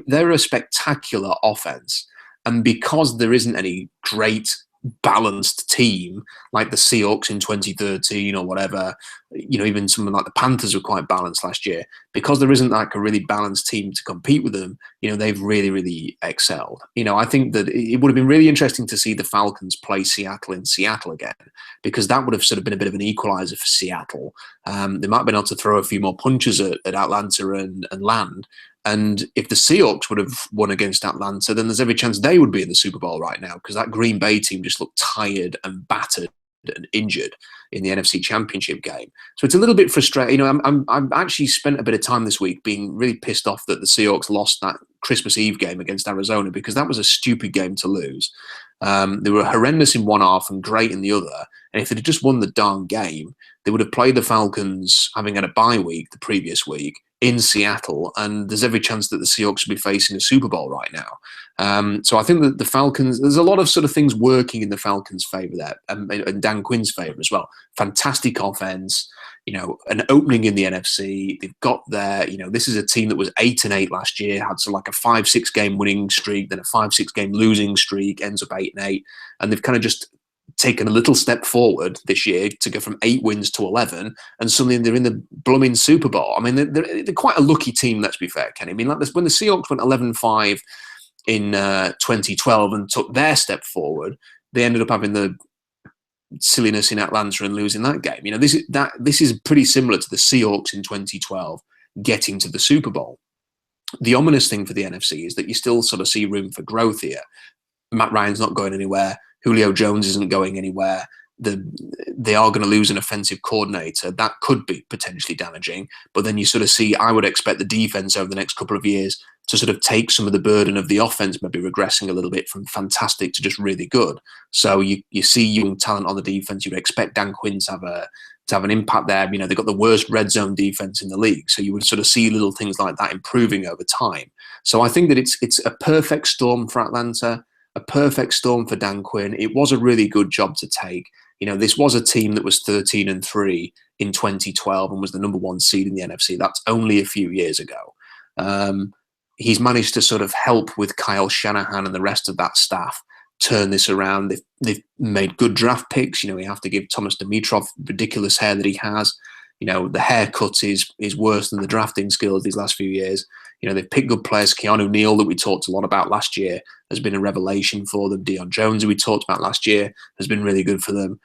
They're a spectacular offense, and because there isn't any great balanced team like the Seahawks in 2013 or whatever, even something like the Panthers were quite balanced last year. Because there isn't like a really balanced team to compete with them, they've really, really excelled. I think that it would have been really interesting to see the Falcons play Seattle in Seattle again, because that would have sort of been a bit of an equalizer for Seattle. They might have been able to throw a few more punches at Atlanta and land. And if the Seahawks would have won against Atlanta, then there's every chance they would be in the Super Bowl right now, because that Green Bay team just looked tired and battered and injured in the NFC Championship game. So it's a little bit frustrating. I've actually spent a bit of time this week being really pissed off that the Seahawks lost that Christmas Eve game against Arizona, because that was a stupid game to lose. They were horrendous in one half and great in the other. And if they'd just won the darn game, they would have played the Falcons, having had a bye week the previous week, in Seattle, and there's every chance that the Seahawks will be facing a Super Bowl right now. So I think that the Falcons, there's a lot of sort of things working in the Falcons' favour there, and Dan Quinn's favour as well. Fantastic offense, an opening in the NFC. They've got there. This is a team that was 8-8 last year, had like a 5-6 game winning streak, then a 5-6 game losing streak, ends up 8-8, and they've kind of just taken a little step forward this year to go from 8 wins to 11, and suddenly they're in the blooming Super Bowl. I mean, they're quite a lucky team, let's be fair, Kenny. I mean, like this, when the Seahawks went 11-5 in 2012 and took their step forward, they ended up having the silliness in Atlanta and losing that game. This is pretty similar to the Seahawks in 2012 getting to the Super Bowl. The ominous thing for the NFC is that you still sort of see room for growth here. Matt Ryan's not going anywhere. Julio Jones isn't going anywhere. They are going to lose an offensive coordinator. That could be potentially damaging. But then you sort of see, I would expect the defense over the next couple of years to sort of take some of the burden of the offense, maybe regressing a little bit from fantastic to just really good. So you see young talent on the defense. You'd expect Dan Quinn to have an impact there. They've got the worst red zone defense in the league. So you would sort of see little things like that improving over time. So I think that it's a perfect storm for Atlanta, a perfect storm for Dan Quinn. It was a really good job to take. This was a team that was 13-3 in 2012 and was the number 1 seed in the NFC. That's only a few years ago. He's managed to sort of help with Kyle Shanahan and the rest of that staff turn this around. They've made good draft picks. You have to give Thomas Dimitrov ridiculous hair that he has. The haircut is worse than the drafting skills these last few years. They've picked good players. Keanu Neal, that we talked a lot about last year, has been a revelation for them. Deion Jones, who we talked about last year, has been really good for them.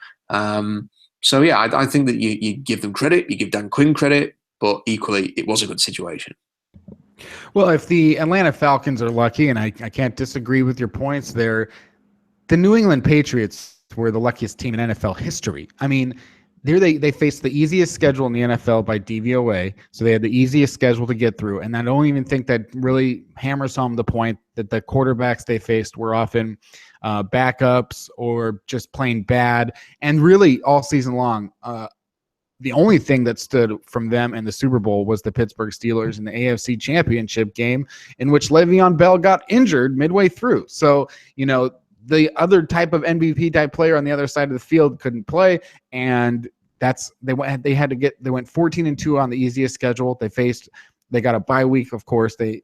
So, yeah, I think that you give them credit. You give Dan Quinn credit, but equally, it was a good situation. Well, if the Atlanta Falcons are lucky, and I can't disagree with your points there, the New England Patriots were the luckiest team in NFL history. I mean, there they faced the easiest schedule in the NFL by DVOA, so they had the easiest schedule to get through. And I don't even think that really hammers home the point that the quarterbacks they faced were often backups or just plain bad. And really, all season long, the only thing that stood from them in the Super Bowl was the Pittsburgh Steelers in the AFC Championship game, in which Le'Veon Bell got injured midway through. So, the other type of MVP type player on the other side of the field couldn't play, and they went 14-2 on the easiest schedule. They faced They got a bye week, of course. They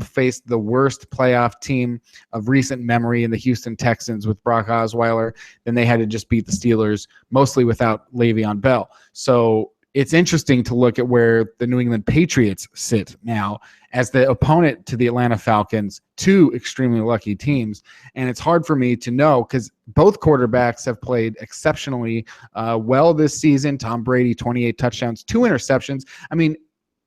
faced the worst playoff team of recent memory in the Houston Texans with Brock Osweiler. Then they had to just beat the Steelers, mostly without Le'Veon Bell. So it's interesting to look at where the New England Patriots sit now as the opponent to the Atlanta Falcons, two extremely lucky teams. And it's hard for me to know because both quarterbacks have played exceptionally well this season. Tom Brady, 28 touchdowns, 2 interceptions. I mean,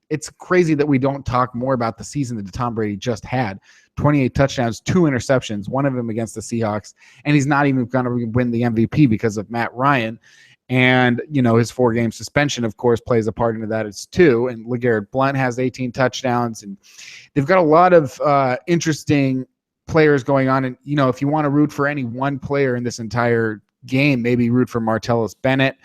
it's crazy that we don't talk more about the season that Tom Brady just had. 28 touchdowns, 2 interceptions, one of them against the Seahawks. And he's not even going to win the MVP because of Matt Ryan. And, his 4-game suspension, of course, plays a part into that as too. And LeGarrette Blount has 18 touchdowns. And they've got a lot of interesting players going on. And, if you want to root for any one player in this entire game, maybe root for Martellus Bennett,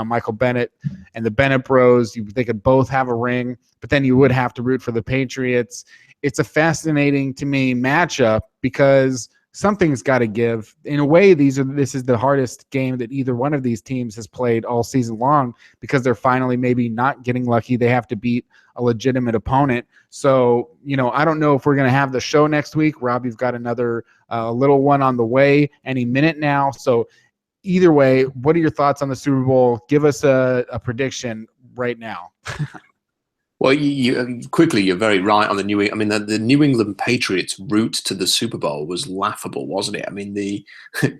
Michael Bennett, and the Bennett Bros. They could both have a ring, but then you would have to root for the Patriots. It's a fascinating, to me, matchup because something's got to give. In a way, this is the hardest game that either one of these teams has played all season long because they're finally maybe not getting lucky. They have to beat a legitimate opponent. So, I don't know if we're going to have the show next week. Rob, you've got another little one on the way any minute now. So either way, what are your thoughts on the Super Bowl? Give us a prediction right now. Well, you're very right on the the New England Patriots route to the Super Bowl was laughable, wasn't it? I mean,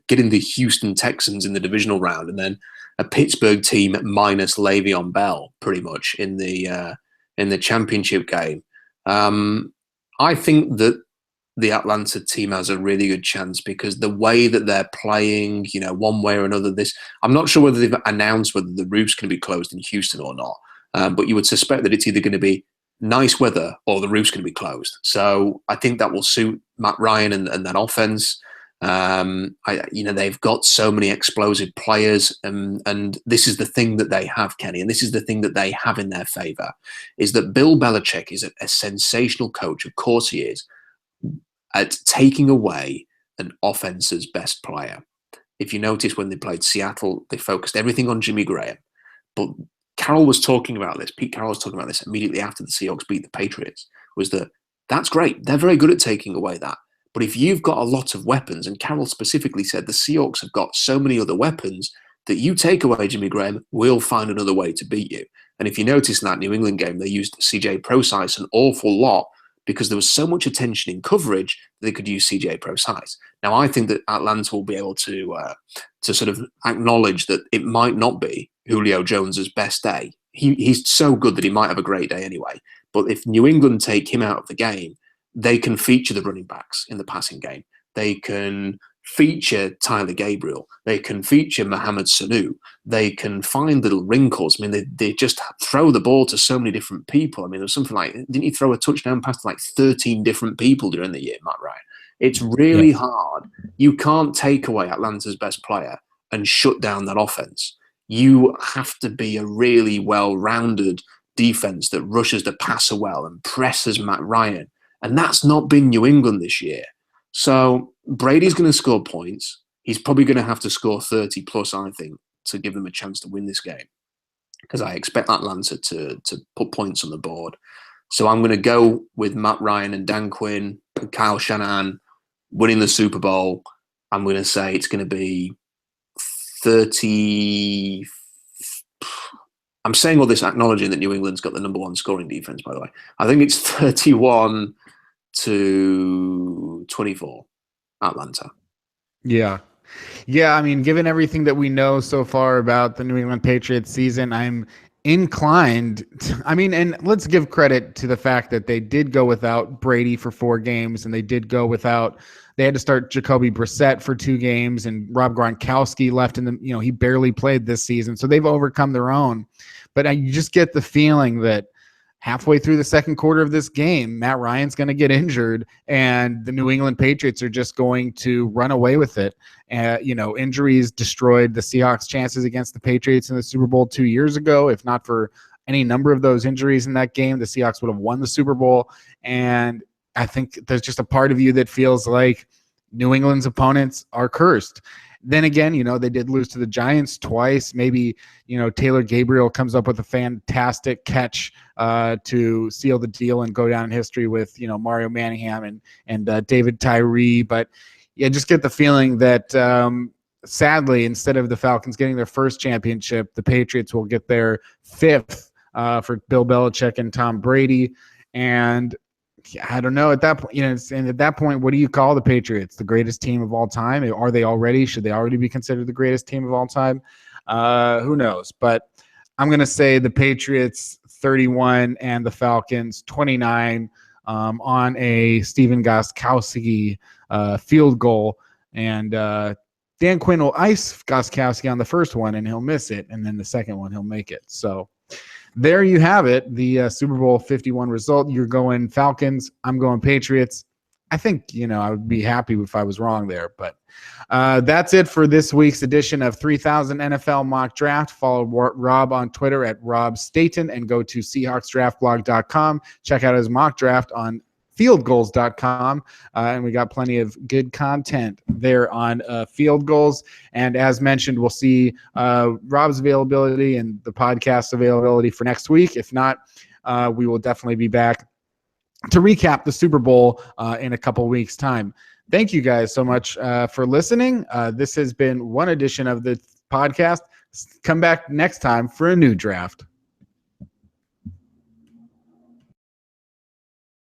getting the Houston Texans in the divisional round and then a Pittsburgh team minus Le'Veon Bell pretty much in the championship game. I think that the Atlanta team has a really good chance because the way that they're playing, one way or another, I'm not sure whether they've announced whether the roof's going to be closed in Houston or not. But you would suspect that it's either going to be nice weather or the roof's going to be closed. So I think that will suit Matt Ryan and that offense. They've got so many explosive players, and this is the thing that they have, Kenny, and this is the thing that they have in their favor, is that Bill Belichick is a sensational coach. Of course he is, at taking away an offense's best player. If you notice when they played Seattle, they focused everything on Jimmy Graham, but Pete Carroll was talking about this immediately after the Seahawks beat the Patriots, was that's great. They're very good at taking away that. But if you've got a lot of weapons, and Carroll specifically said the Seahawks have got so many other weapons that you take away Jimmy Graham, we'll find another way to beat you. And if you notice in that New England game, they used CJ Prosise an awful lot because there was so much attention in coverage that they could use CJ Prosise. Now, I think that Atlanta will be able to sort of acknowledge that it might not be Julio Jones's best day. He's so good that he might have a great day anyway. But if New England take him out of the game, they can feature the running backs in the passing game. They can feature Tyler Gabriel. They can feature Mohamed Sanu. They can find little wrinkles. I mean, they just throw the ball to so many different people. I mean, there's something like, didn't he throw a touchdown pass to like 13 different people during the year, Matt Ryan? It's really hard. You can't take away Atlanta's best player and shut down that offense. You have to be a really well-rounded defense that rushes the passer well and presses Matt Ryan. And that's not been New England this year. So Brady's going to score points. He's probably going to have to score 30 plus, I think, to give them a chance to win this game. Because I expect Atlanta to put points on the board. So I'm going to go with Matt Ryan and Dan Quinn and Kyle Shanahan winning the Super Bowl. I'm going to say it's going to be 30. I'm saying all this acknowledging that New England's got the number one scoring defense, by the way. I think it's 31-24, Atlanta. Yeah. I mean, given everything that we know so far about the New England Patriots season, I'm inclined. And let's give credit to the fact that they did go without Brady for 4 games, and they had to start Jacoby Brissett for 2 games, and Rob Gronkowski left he barely played this season. So they've overcome their own. But you just get the feeling that halfway through the second quarter of this game, Matt Ryan's going to get injured, and the New England Patriots are just going to run away with it. Injuries destroyed the Seahawks' chances against the Patriots in the Super Bowl 2 years ago. If not for any number of those injuries in that game, the Seahawks would have won the Super Bowl. And I think there's just a part of you that feels like New England's opponents are cursed. Then again, they did lose to the Giants twice. Maybe, Taylor Gabriel comes up with a fantastic catch to seal the deal and go down in history with, Mario Manningham and David Tyree. But yeah, just get the feeling that sadly, instead of the Falcons getting their first championship, the Patriots will get their fifth for Bill Belichick and Tom Brady. And I don't know at that point, and at that point, what do you call the Patriots? The greatest team of all time? Are they already? Should they already be considered the greatest team of all time? Who knows? But I'm going to say the Patriots 31 and the Falcons 29 on a Steven Gostkowski field goal. And Dan Quinn will ice Gostkowski on the first one, and he'll miss it. And then the second one, he'll make it. So there you have it, the Super Bowl 51 result. You're going Falcons. I'm going Patriots. I think, I would be happy if I was wrong there. But that's it for this week's edition of 3000 NFL Mock Draft. Follow Rob on Twitter at Rob Staten and go to SeahawksDraftBlog.com. Check out his mock draft on fieldgoals.com, and we got plenty of good content there on field goals. And as mentioned, we'll see Rob's availability and the podcast availability for next week. If not, we will definitely be back to recap the Super Bowl in a couple weeks' time. Thank you guys so much for listening. This has been one edition of the podcast. Come back next time for a new draft.